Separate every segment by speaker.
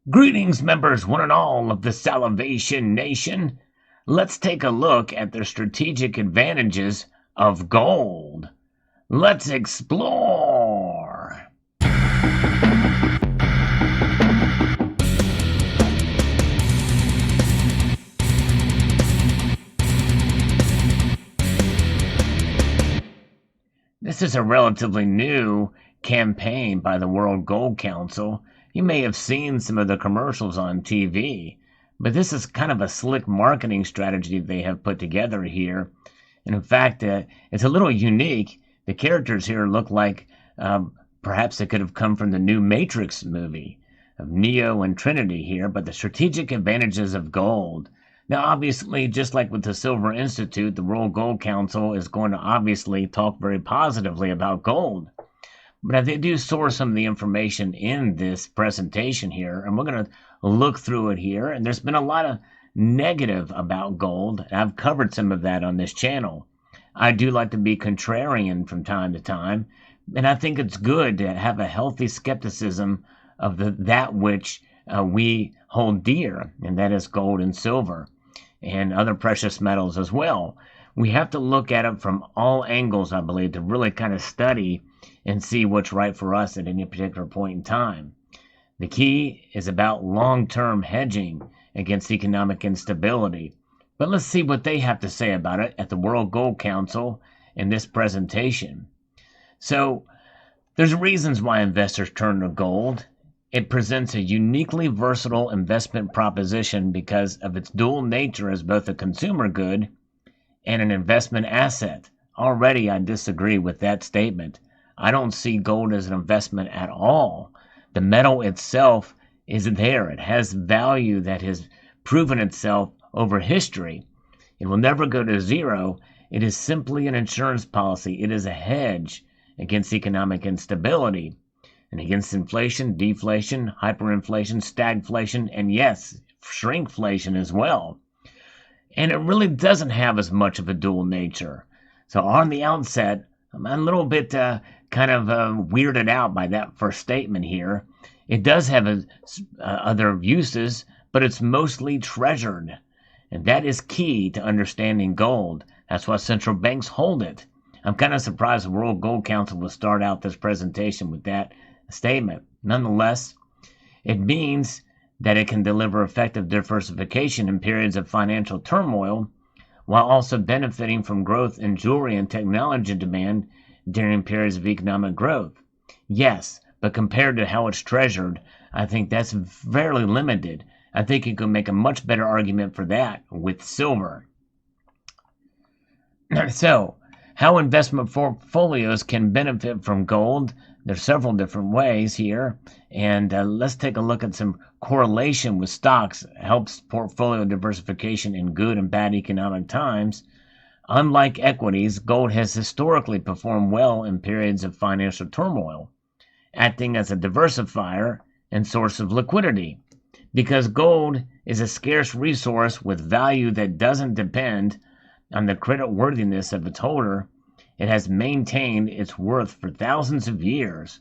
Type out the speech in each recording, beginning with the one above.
Speaker 1: Greetings, members, one and all of the Salivation Nation. Let's take a look at the strategic advantages of gold. Let's explore. This is a relatively new campaign by the World Gold Council. You may have seen some of the commercials on TV, but this is kind of a slick marketing strategy they have put together here. And in fact, it's a little unique. The characters here look like perhaps they could have come from the new Matrix movie of Neo and Trinity here, but the strategic advantages of gold. Now, obviously, just like with the Silver Institute, the World Gold Council is going to obviously talk very positively about gold. But they do source some of the information in this presentation here, and we're going to look through it here. And there's been a lot of negative about gold. I've covered some of that on this channel. I do like to be contrarian from time to time, and I think it's good to have a healthy skepticism of that which we hold dear, and that is gold and silver and other precious metals as well. We have to look at it from all angles, I believe, to really kind of study and see what's right for us at any particular point in time. The key is about long-term hedging against economic instability. But let's see what they have to say about it at the World Gold Council in this presentation. So, there's reasons why investors turn to gold. It presents a uniquely versatile investment proposition because of its dual nature as both a consumer good and an investment asset. Already I disagree with that statement. I don't see gold as an investment at all. The metal itself is there. It has value that has proven itself over history. It will never go to zero. It is simply an insurance policy. It is a hedge against economic instability and against inflation, deflation, hyperinflation, stagflation, and yes, shrinkflation as well. And it really doesn't have as much of a dual nature. So on the outset, I'm a little bit weirded out by that first statement here. It does have other uses, but it's mostly treasured. And that is key to understanding gold. That's why central banks hold it. I'm kind of surprised the World Gold Council will start out this presentation with that statement. Nonetheless, it means that it can deliver effective diversification in periods of financial turmoil, while also benefiting from growth in jewelry and technology demand during periods of economic growth. Yes, but compared to how it's treasured, I think that's fairly limited. I think you can make a much better argument for that with silver. So, how investment portfolios can benefit from gold? There's several different ways here, and let's take a look at some correlation with stocks. It helps portfolio diversification in good and bad economic times. Unlike equities, gold has historically performed well in periods of financial turmoil, acting as a diversifier and source of liquidity. Because gold is a scarce resource with value that doesn't depend on the creditworthiness of its holder, it has maintained its worth for thousands of years.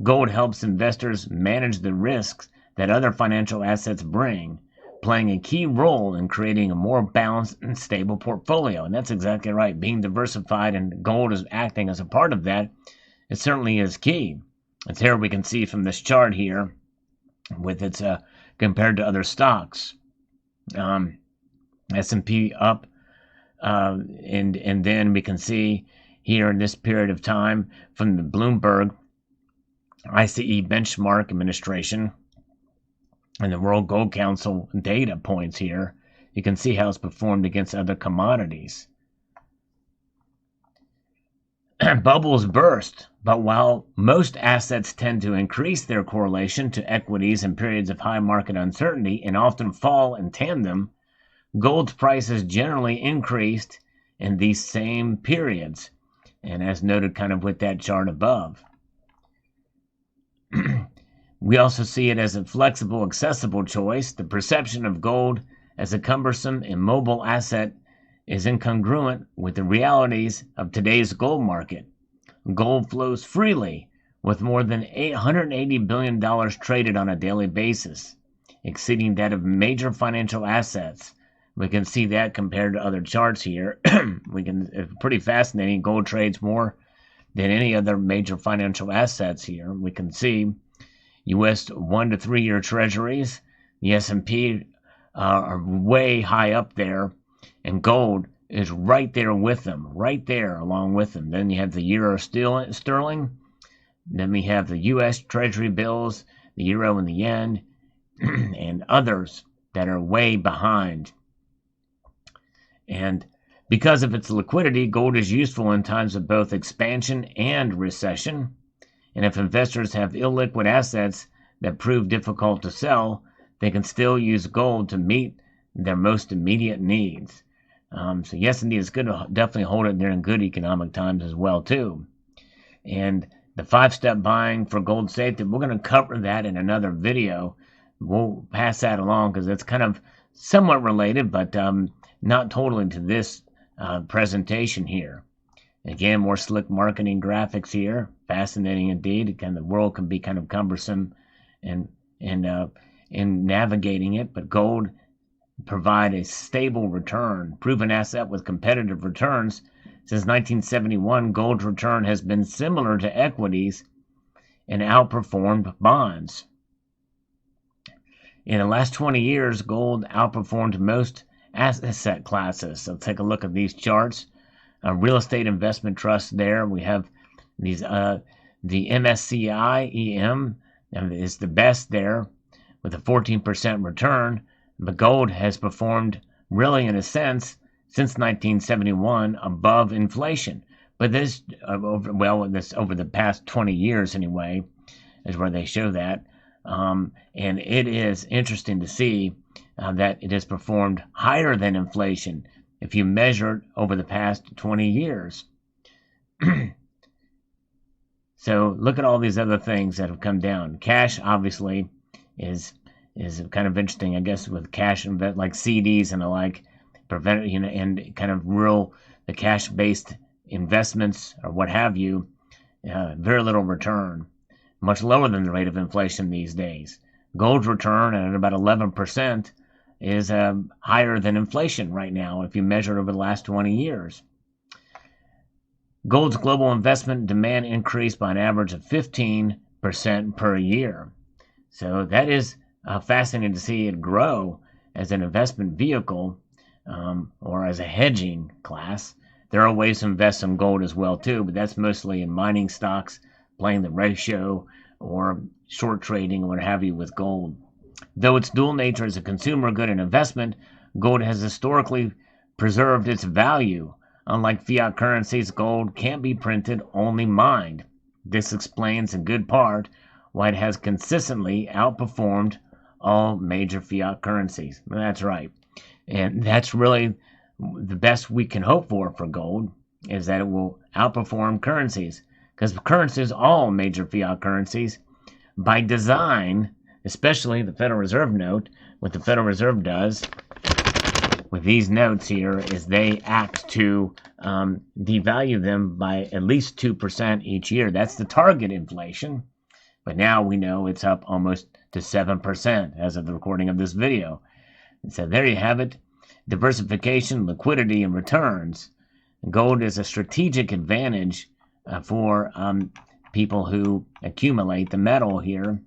Speaker 1: Gold helps investors manage the risks that other financial assets bring, playing a key role in creating a more balanced and stable portfolio. And that's exactly right. Being diversified and gold is acting as a part of that. It certainly is key. It's here we can see from this chart here with its compared to other stocks. S&P up, and then we can see here in this period of time from the Bloomberg ICE Benchmark Administration and the World Gold Council data points here, you can see how it's performed against other commodities. Bubbles burst, but while most assets tend to increase their correlation to equities in periods of high market uncertainty and often fall in tandem, gold's prices generally increased in these same periods, and as noted kind of with that chart above. We also see it as a flexible, accessible choice. The perception of gold as a cumbersome, immobile asset is incongruent with the realities of today's gold market. Gold flows freely, with more than $880 billion traded on a daily basis. exceeding that of major financial assets. We can see that compared to other charts here. It's pretty fascinating. Gold trades more than any other major financial assets here. We can see U.S. 1 to 3 year treasuries, the S&P are way high up there, and gold is right there with them, right there along with them. Then you have the euro sterling. Then we have the U.S. Treasury bills, the euro and the yen, and others that are way behind. And because of its liquidity, gold is useful in times of both expansion and recession. And if investors have illiquid assets that prove difficult to sell, they can still use gold to meet their most immediate needs. So yes, indeed, it's good to definitely hold it during good economic times as well, too. And the 5-step buying for gold safety, we're going to cover that in another video. We'll pass that along because it's kind of somewhat related, but not totally to this presentation here. Again, more slick marketing graphics here. Fascinating indeed. Again, the world can be kind of cumbersome in navigating it, but gold provide a stable return, proven asset with competitive returns. Since 1971, gold's return has been similar to equities and outperformed bonds. In the last 20 years, gold outperformed most asset classes. So take a look at these charts. Real estate investment trusts there. We have these the MSCI EM is the best there with a 14% return. But gold has performed really, in a sense, since 1971 above inflation. But this, over the past 20 years anyway, is where they show that. And it is interesting to see that it has performed higher than inflation if you measure it over the past 20 years. So look at all these other things that have come down. Cash, obviously, is kind of interesting, I guess, with cash like CDs and the like, and kind of the cash-based investments or what have you, very little return, much lower than the rate of inflation these days. Gold's return at about 11% is higher than inflation right now if you measure it over the last 20 years. Gold's global investment demand increased by an average of 15% per year. So that is fascinating to see it grow as an investment vehicle or as a hedging class. There are ways to invest in gold as well too, but that's mostly in mining stocks, playing the ratio, or short trading, or what have you with gold. Though its dual nature as a consumer good and investment, gold has historically preserved its value. Unlike fiat currencies, gold can't be printed, only mined. This explains in good part why it has consistently outperformed all major fiat currencies. That's right. And that's really the best we can hope for gold, is that it will outperform currencies. Because currencies, all major fiat currencies, by design, especially the Federal Reserve note, what the Federal Reserve does with these notes here is they act to devalue them by at least 2% each year. That's the target inflation. But now we know it's up almost to 7% as of the recording of this video. And so there you have it. Diversification, liquidity, and returns. Gold is a strategic advantage for people who accumulate the metal here.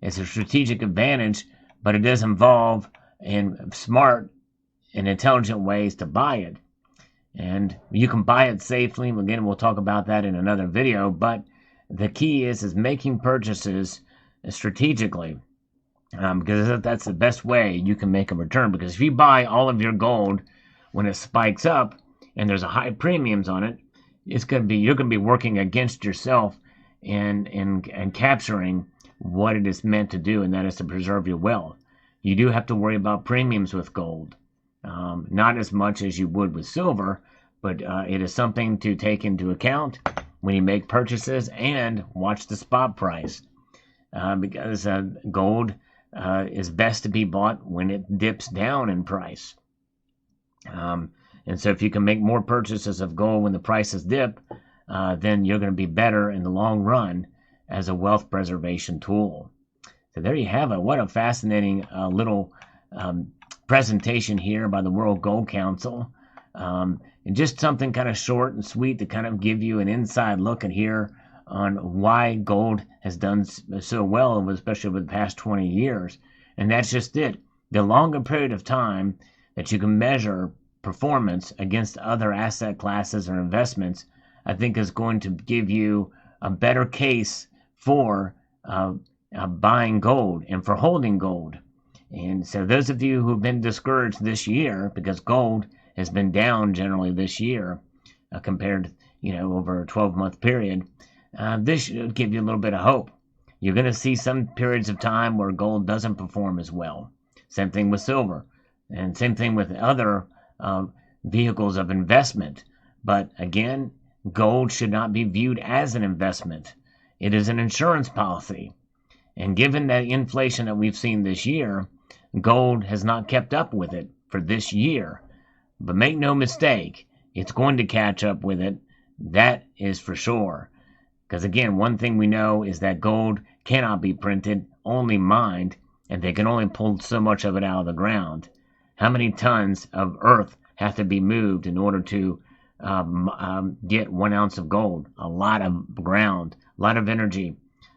Speaker 1: It's a strategic advantage, but it does involve in smart and intelligent ways to buy it. And you can buy it safely. Again, we'll talk about that in another video, but the key is making purchases strategically, because that's the best way you can make a return. Because if you buy all of your gold when it spikes up and there's a high premiums on it, you're going to be working against yourself and capturing what it is meant to do, and that is to preserve your wealth. You do have to worry about premiums with gold, not as much as you would with silver, but it is something to take into account when you make purchases, and watch the spot price, because gold is best to be bought when it dips down in price. And so if you can make more purchases of gold when the prices dip, then you're going to be better in the long run as a wealth preservation tool. So there you have it. What a fascinating little um, presentation here by the World Gold Council. And just something kind of short and sweet to kind of give you an inside look at here on why gold has done so well, especially over the past 20 years. And that's just it. The longer period of time that you can measure performance against other asset classes or investments, I think is going to give you a better case for buying gold and for holding gold. And so those of you who've been discouraged this year because gold has been down generally this year compared, over a 12-month period, this should give you a little bit of hope. You're going to see some periods of time where gold doesn't perform as well. Same thing with silver, and same thing with other vehicles of investment. But again, gold should not be viewed as an investment. It is an insurance policy. And given that inflation that we've seen this year, gold has not kept up with it for this year. But make no mistake, it's going to catch up with it. That is for sure. Because again, one thing we know is that gold cannot be printed, only mined, and they can only pull so much of it out of the ground. How many tons of earth have to be moved in order to get 1 ounce of gold? A lot of ground, a lot of energy,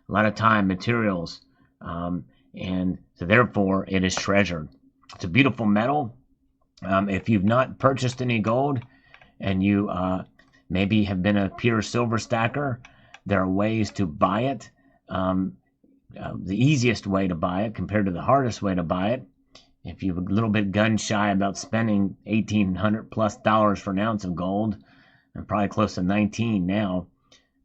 Speaker 1: a lot of time, materials, and so therefore it is treasured. It's a beautiful metal. If you've not purchased any gold and you maybe have been a pure silver stacker, there are ways to buy it. The easiest way to buy it compared to the hardest way to buy it, if you're a little bit gun shy about spending $1,800+ for an ounce of gold, and probably close to 19 now,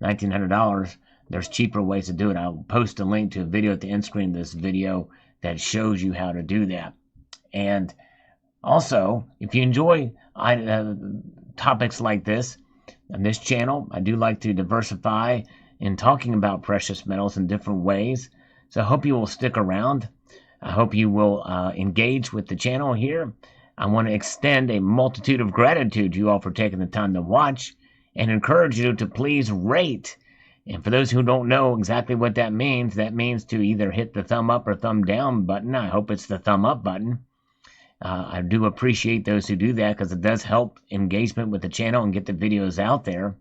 Speaker 1: $1,900, there's cheaper ways to do it. I'll post a link to a video at the end screen of this video that shows you how to do that. And also, if you enjoy topics like this on this channel, I do like to diversify in talking about precious metals in different ways. So I hope you will stick around. I hope you will engage with the channel here. I want to extend a multitude of gratitude to you all for taking the time to watch and encourage you to please rate. And for those who don't know exactly what that means to either hit the thumb up or thumb down button. I hope it's the thumb up button. I do appreciate those who do that because it does help engagement with the channel and get the videos out there.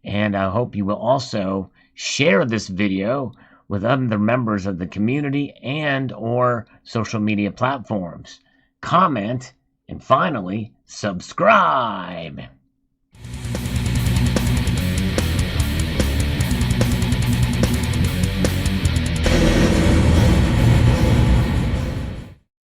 Speaker 1: And I hope you will also share this video with other members of the community and or social media platforms. Comment, and finally, subscribe.